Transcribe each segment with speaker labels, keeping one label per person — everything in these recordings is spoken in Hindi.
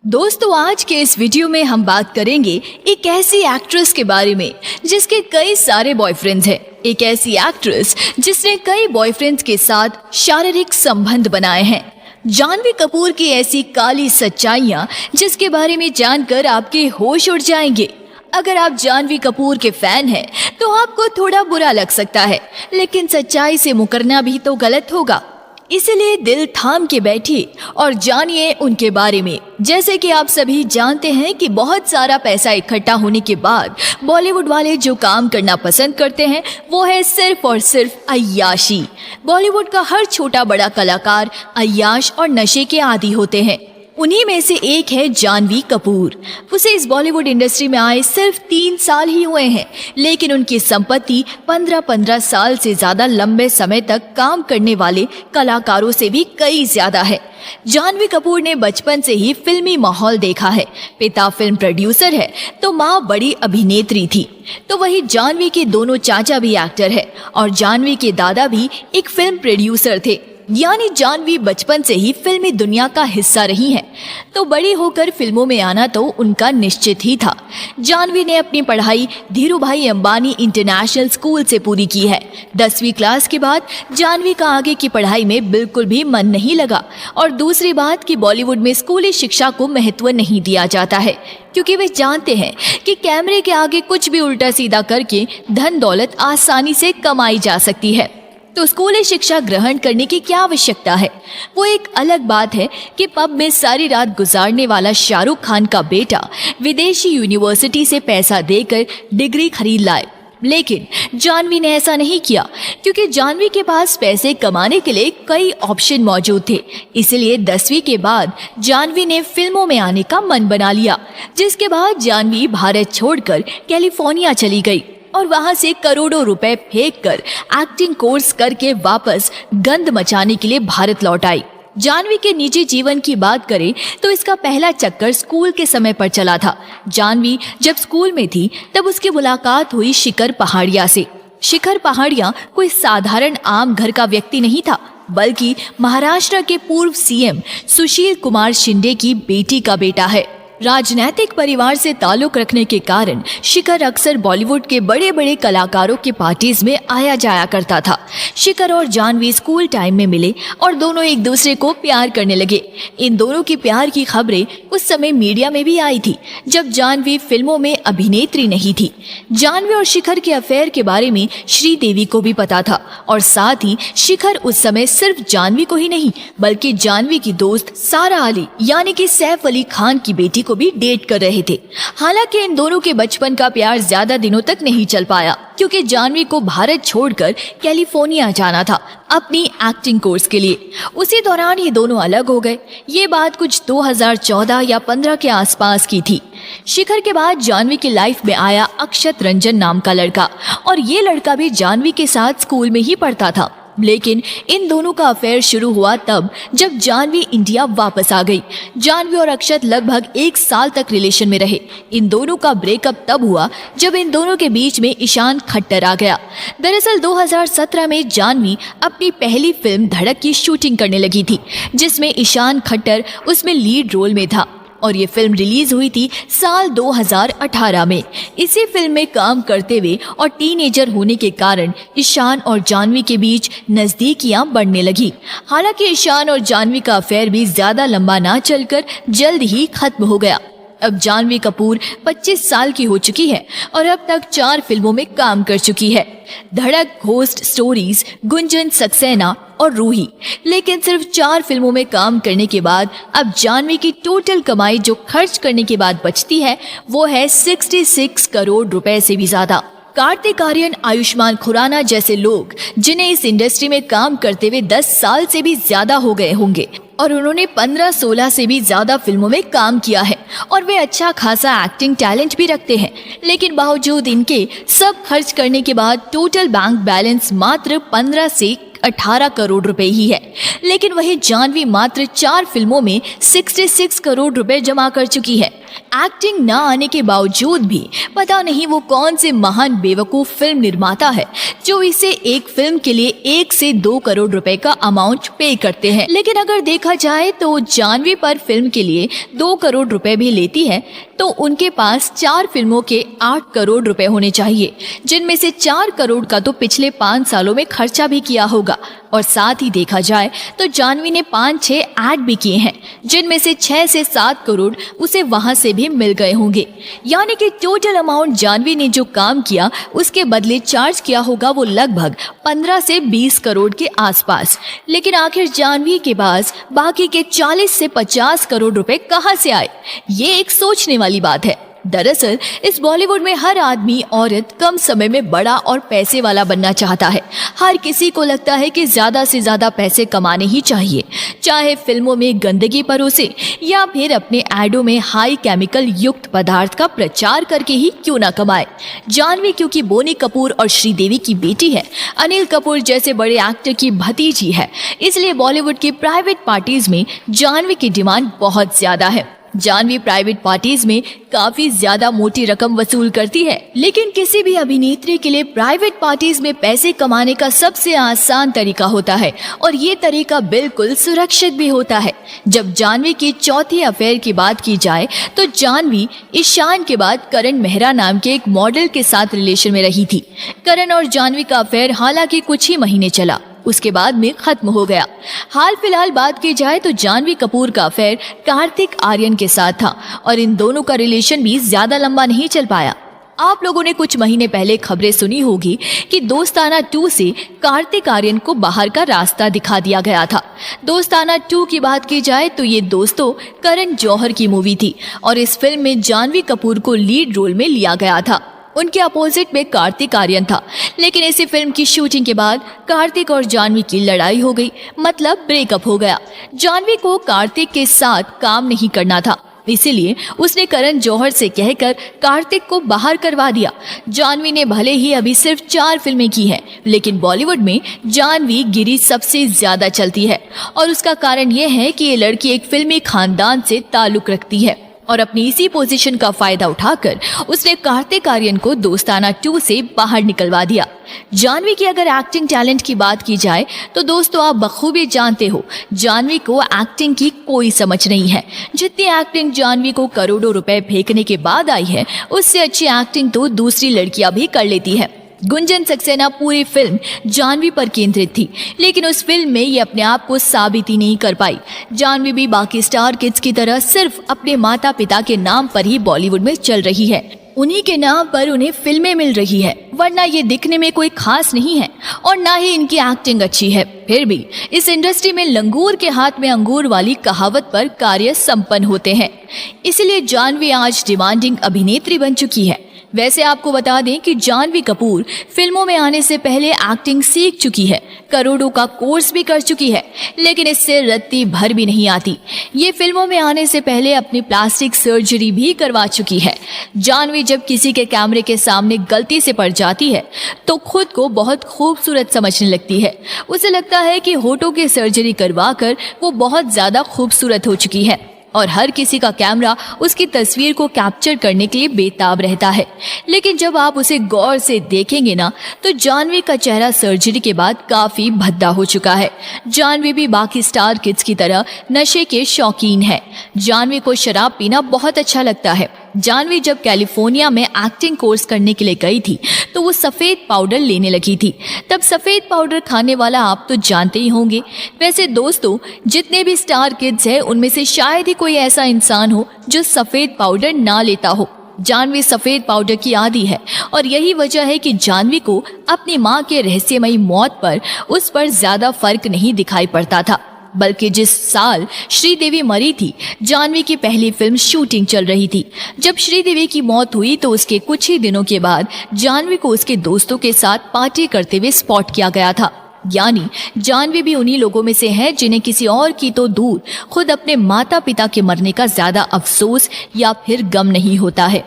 Speaker 1: दोस्तों, आज के इस वीडियो में हम बात करेंगे एक ऐसी एक्ट्रेस के बारे में जिसके कई सारे बॉयफ्रेंड्स हैं। एक ऐसी एक्ट्रेस जिसने कई बॉयफ्रेंड्स के साथ शारीरिक संबंध बनाए हैं। जानवी कपूर की ऐसी काली सच्चाइयां जिसके बारे में जानकर आपके होश उड़ जाएंगे। अगर आप जानवी कपूर के फैन हैं तो आपको थोड़ा बुरा लग सकता है, लेकिन सच्चाई से मुकरना भी तो गलत होगा। इसलिए दिल थाम के बैठिए और जानिए उनके बारे में। जैसे कि आप सभी जानते हैं कि बहुत सारा पैसा इकट्ठा होने के बाद बॉलीवुड वाले जो काम करना पसंद करते हैं वो है सिर्फ और सिर्फ अय्याशी। बॉलीवुड का हर छोटा बड़ा कलाकार अय्याश और नशे के आदी होते हैं। उन्हीं में से एक है जानवी कपूर। उसे इस बॉलीवुड इंडस्ट्री में आए सिर्फ 3 साल ही हुए हैं, लेकिन उनकी संपत्ति 15-15 साल से ज्यादा लंबे समय तक काम करने वाले कलाकारों से भी कई ज्यादा है। जानवी कपूर ने बचपन से ही फिल्मी माहौल देखा है। पिता फिल्म प्रोड्यूसर है तो माँ बड़ी अभिनेत्री थी। तो वही जानवी के दोनों चाचा भी एक्टर है और जानवी के दादा भी एक फिल्म प्रोड्यूसर थे। यानी जानवी बचपन से ही फिल्मी दुनिया का हिस्सा रही हैं। तो बड़ी होकर फिल्मों में आना तो उनका निश्चित ही था। जानवी ने अपनी पढ़ाई धीरूभाई अंबानी इंटरनेशनल स्कूल से पूरी की है। 10वीं क्लास के बाद जानवी का आगे की पढ़ाई में बिल्कुल भी मन नहीं लगा। और दूसरी बात कि बॉलीवुड में स्कूली शिक्षा को महत्व नहीं दिया जाता है, क्योंकि वे जानते हैं कि कैमरे के आगे कुछ भी उल्टा सीधा करके धन दौलत आसानी से कमाई जा सकती है। तो स्कूली शिक्षा ग्रहण करने की क्या आवश्यकता है। वो एक अलग बात है कि पब में सारी रात गुजारने वाला शाहरुख खान का बेटा विदेशी यूनिवर्सिटी से पैसा देकर डिग्री खरीद लाए, लेकिन जानवी ने ऐसा नहीं किया, क्योंकि जानवी के पास पैसे कमाने के लिए कई ऑप्शन मौजूद थे। इसलिए 10वीं के बाद जानवी ने फिल्मों में आने का मन बना लिया, जिसके बाद जानवी भारत छोड़कर कैलिफोर्निया चली गई और वहां से करोड़ों रुपए फेंक कर एक्टिंग कोर्स करके वापस गंद मचाने के लिए भारत लौट आई। जानवी के निजी जीवन की बात करें तो इसका पहला चक्कर स्कूल के समय पर चला था। जानवी जब स्कूल में थी तब उसकी मुलाकात हुई शिखर पहाड़िया से। शिखर पहाड़िया कोई साधारण आम घर का व्यक्ति नहीं था, बल्कि महाराष्ट्र के पूर्व सीएम सुशील कुमार शिंदे की बेटी का बेटा है। राजनैतिक परिवार से ताल्लुक रखने के कारण शिखर अक्सर बॉलीवुड के बड़े बड़े कलाकारों के पार्टीज में आया जाया करता था। शिखर और जानवी स्कूल टाइम में मिले और दोनों एक दूसरे को प्यार करने लगे। इन दोनों की प्यार की खबरें उस समय मीडिया में भी आई थी, जब जानवी फिल्मों में अभिनेत्री नहीं थी। जानवी और शिखर के अफेयर के बारे में श्रीदेवी को भी पता था और साथ ही शिखर उस समय सिर्फ जानवी को ही नहीं बल्कि जानवी की दोस्त सारा अली यानी कि सैफ अली खान की बेटी को भी डेट कर रहे थे। हालांकि इन दोनों के बचपन का प्यार ज्यादा दिनों तक नहीं चल पाया, क्योंकि जानवी को भारत छोड़कर कैलिफोर्निया जाना था अपनी एक्टिंग कोर्स के लिए। उसी दौरान ये दोनों अलग हो गए। ये बात कुछ 2014 या 15 के आसपास की थी। शिखर के बाद जानवी की लाइफ में आया अक्षत रंजन नाम का लड़का, और ये लड़का भी जानवी के साथ स्कूल में ही पढ़ता था। लेकिन इन दोनों का अफेयर शुरू हुआ तब जब जानवी इंडिया वापस आ गई। जानवी और अक्षत लगभग 1 साल तक रिलेशन में रहे। इन दोनों का ब्रेकअप तब हुआ जब इन दोनों के बीच में ईशान खट्टर आ गया। दरअसल 2017 में जानवी अपनी पहली फिल्म धड़क की शूटिंग करने लगी थी, जिसमें ईशान खट्टर उसमें लीड रोल में था, और ये फिल्म रिलीज हुई थी साल 2018 में। इसी फिल्म में काम करते हुए और टीनेजर होने के कारण ईशान और जानवी के बीच नजदीकियां बढ़ने लगी। हालांकि ईशान और जानवी का अफेयर भी ज्यादा लंबा ना चलकर जल्द ही खत्म हो गया। अब जानवी कपूर 25 साल की हो चुकी है और अब तक 4 फिल्मों में काम कर चुकी है। धड़क, घोस्ट स्टोरीज, गुंजन, सक्सेना और रूही। लेकिन सिर्फ 4 फिल्मों में काम करने के बाद अब जानवी की टोटल कमाई जो खर्च करने के बाद बचती है वो है 66 करोड़ रुपए से भी ज्यादा। कार्तिक आर्यन, आयुष्मान खुराना जैसे लोग जिन्हें इस इंडस्ट्री में काम करते हुए 10 साल से भी ज्यादा हो गए होंगे और उन्होंने 15-16 से भी ज्यादा फिल्मों में काम किया है और वे अच्छा खासा एक्टिंग टैलेंट भी रखते हैं, लेकिन बावजूद इनके सब खर्च करने के बाद टोटल बैंक बैलेंस मात्र 15 से 18 करोड़ रुपए ही है। लेकिन वही जानवी मात्र 4 फिल्मों में 66 करोड़ रुपए जमा कर चुकी है। एक्टिंग ना आने के बावजूद भी पता नहीं वो कौन से महान बेवकूफ फिल्म निर्माता है जो इसे एक फिल्म के लिए 1 से 2 करोड़ रुपए का अमाउंट पे करते हैं। लेकिन अगर देखा जाए तो जानवी पर फिल्म के लिए 2 करोड़ रुपए भी लेती है तो उनके पास 4 फिल्मों के 8 करोड़ रुपए होने चाहिए, जिनमें से 4 करोड़ का तो पिछले 5 सालों में खर्चा भी किया होगा। और साथ ही देखा जाए तो जानवी ने 5-6 ऐड भी किए हैं, जिनमें से 6 से 7 करोड़ उसे वहां से भी मिल गए होंगे। यानी कि टोटल अमाउंट जानवी ने जो काम किया उसके बदले चार्ज किया होगा वो लगभग 15 से 20 करोड़ के आसपास। लेकिन आखिर जानवी के पास बाकी के 40 से 50 करोड़ रुपए कहां से आए, ये एक सोचने वाली बात है। दरअसल इस बॉलीवुड में हर आदमी औरत कम समय में बड़ा और पैसे वाला बनना चाहता है। हर किसी को लगता है कि ज्यादा से ज्यादा पैसे कमाने ही चाहिए, चाहे फिल्मों में गंदगी परोसे या फिर अपने एडों में हाई केमिकल युक्त पदार्थ का प्रचार करके ही क्यों ना कमाए। जानवी क्योंकि बोनी कपूर और श्रीदेवी की बेटी है, अनिल कपूर जैसे बड़े एक्टर की भतीजी है, इसलिए बॉलीवुड की प्राइवेट पार्टीज में जानवी की डिमांड बहुत ज्यादा है। जानवी प्राइवेट पार्टीज में काफी ज्यादा मोटी रकम वसूल करती है। लेकिन किसी भी अभिनेत्री के लिए प्राइवेट पार्टीज में पैसे कमाने का सबसे आसान तरीका होता है और ये तरीका बिल्कुल सुरक्षित भी होता है। जब जानवी की चौथी अफेयर की बात की जाए तो जानवी ईशान के बाद करण मेहरा नाम के एक मॉडल के साथ रिलेशन में रही थी। करण और जानवी का अफेयर हालांकि कुछ ही महीने चला, उसके बाद में खत्म हो गया। हाल फिलहाल बात की जाए तो जानवी कपूर का अफेयर कार्तिक आर्यन के साथ था और इन दोनों का रिलेशन भी ज्यादा लंबा नहीं चल पाया। आप लोगों ने कुछ महीने पहले खबरें सुनी होगी कि दोस्ताना 2 से कार्तिक आर्यन को बाहर का रास्ता दिखा दिया गया था। दोस्ताना 2 की बात की जाए तो ये दोस्तों करण जौहर की मूवी थी और इस फिल्म में जानवी कपूर को लीड रोल में लिया गया था। उनके अपोजिट में कार्तिक आर्यन था। लेकिन इसी फिल्म की शूटिंग के बाद कार्तिक और जानवी की लड़ाई हो गई, मतलब ब्रेकअप हो गया। जानवी को कार्तिक के साथ काम नहीं करना था, इसीलिए उसने करण जौहर से कहकर कार्तिक को बाहर करवा दिया। जानवी ने भले ही अभी सिर्फ 4 फिल्में की हैं, लेकिन बॉलीवुड में जानवी गिरी सबसे ज्यादा चलती है और उसका कारण यह है कि ये लड़की एक फिल्मी खानदान से ताल्लुक रखती है और अपनी इसी पोजीशन का फायदा उठाकर उसने कार्तिक आर्यन को दोस्ताना 2 से बाहर निकलवा दिया। जानवी की अगर एक्टिंग टैलेंट की बात की जाए तो दोस्तों आप बखूबी जानते हो जानवी को एक्टिंग की कोई समझ नहीं है। जितनी एक्टिंग जानवी को करोड़ों रुपए फेंकने के बाद आई है, उससे अच्छी एक्टिंग तो दूसरी लड़कियां भी कर लेती है। गुंजन सक्सेना पूरी फिल्म जानवी पर केंद्रित थी, लेकिन उस फिल्म में ये अपने आप को साबित ही नहीं कर पाई। जानवी भी बाकी स्टार किड्स की तरह सिर्फ अपने माता पिता के नाम पर ही बॉलीवुड में चल रही है। उन्हीं के नाम पर उन्हें फिल्में मिल रही है, वरना ये दिखने में कोई खास नहीं है और ना ही इनकी एक्टिंग अच्छी है। फिर भी इस इंडस्ट्री में लंगूर के हाथ में अंगूर वाली कहावत पर कार्य संपन्न होते हैं, इसलिए जानवी आज डिमांडिंग अभिनेत्री बन चुकी है। वैसे आपको बता दें कि जानवी कपूर फिल्मों में आने से पहले एक्टिंग सीख चुकी है, करोड़ों का कोर्स भी कर चुकी है, लेकिन इससे रत्ती भर भी नहीं आती। ये फिल्मों में आने से पहले अपनी प्लास्टिक सर्जरी भी करवा चुकी है। जानवी जब किसी के कैमरे के सामने गलती से पड़ जाती है तो खुद को बहुत खूबसूरत समझने लगती है। उसे लगता है कि होठों की सर्जरी करवा कर वो बहुत ज्यादा खूबसूरत हो चुकी है और हर किसी का कैमरा उसकी तस्वीर को कैप्चर करने के लिए बेताब रहता है। लेकिन जब आप उसे गौर से देखेंगे ना तो जानवी का चेहरा सर्जरी के बाद काफी भद्दा हो चुका है। जानवी भी बाकी स्टार किड्स की तरह नशे के शौकीन है। जानवी को शराब पीना बहुत अच्छा लगता है। जानवी जब कैलिफोर्निया में एक्टिंग कोर्स करने के लिए गई थी तो वो सफ़ेद पाउडर लेने लगी थी। तब सफ़ेद पाउडर खाने वाला आप तो जानते ही होंगे। वैसे दोस्तों जितने भी स्टार किड्स हैं उनमें से शायद ही कोई ऐसा इंसान हो जो सफ़ेद पाउडर ना लेता हो। जानवी सफ़ेद पाउडर की आदी है और यही वजह है कि जानवी को अपनी माँ के रहस्यमयी मौत पर उस पर ज़्यादा फर्क नहीं दिखाई पड़ता था। बल्कि जिस साल श्रीदेवी मरी थी, जानवी की पहली फिल्म शूटिंग चल रही थी। जब श्रीदेवी की मौत हुई तो उसके कुछ ही दिनों के बाद जानवी को उसके दोस्तों के साथ पार्टी करते हुए स्पॉट किया गया था। यानी जानवी भी उन्हीं लोगों में से है जिन्हें किसी और की तो दूर खुद अपने माता पिता के मरने का ज्यादा अफसोस या फिर गम नहीं होता है।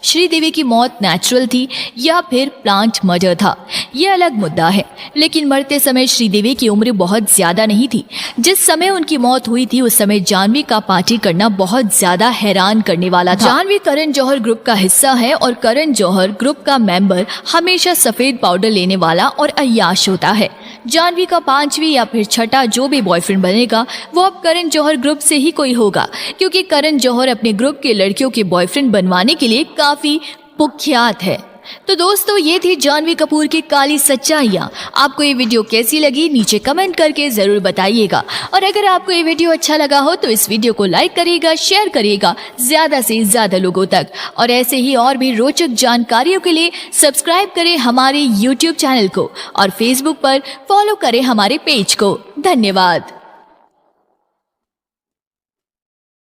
Speaker 1: श्रीदेवी की मौत नेचुरल थी या फिर प्लांट मर्डर था, ये अलग मुद्दा है। लेकिन मरते समय श्रीदेवी की उम्र बहुत ज्यादा नहीं थी। जिस समय उनकी मौत हुई थी उस समय जाह्नवी का पार्टी करना बहुत ज्यादा हैरान करने वाला था। जाह्नवी करण जौहर ग्रुप का हिस्सा है और करण जौहर ग्रुप का मेंबर हमेशा सफेद पाउडर लेने वाला और अय्याश होता है। जाह्नवी का 5वीं या फिर छठा जो भी बॉयफ्रेंड बनेगा वो अब करण जौहर ग्रुप से ही कोई होगा, क्योंकि करण जौहर अपने ग्रुप के लड़कियों के बॉयफ्रेंड बनवाने के लिए काफी कुख्यात है। तो दोस्तों ये थी जाह्नवी कपूर की काली सच्चाइयाँ। आपको ये वीडियो कैसी लगी नीचे कमेंट करके जरूर बताइएगा। और अगर आपको ये वीडियो अच्छा लगा हो तो इस वीडियो को लाइक करिएगा, शेयर करिएगा ज्यादा से ज्यादा लोगों तक। और ऐसे ही और भी रोचक जानकारियों के लिए सब्सक्राइब करें हमारे YouTube चैनल को और Facebook पर फॉलो करें हमारे पेज को। धन्यवाद।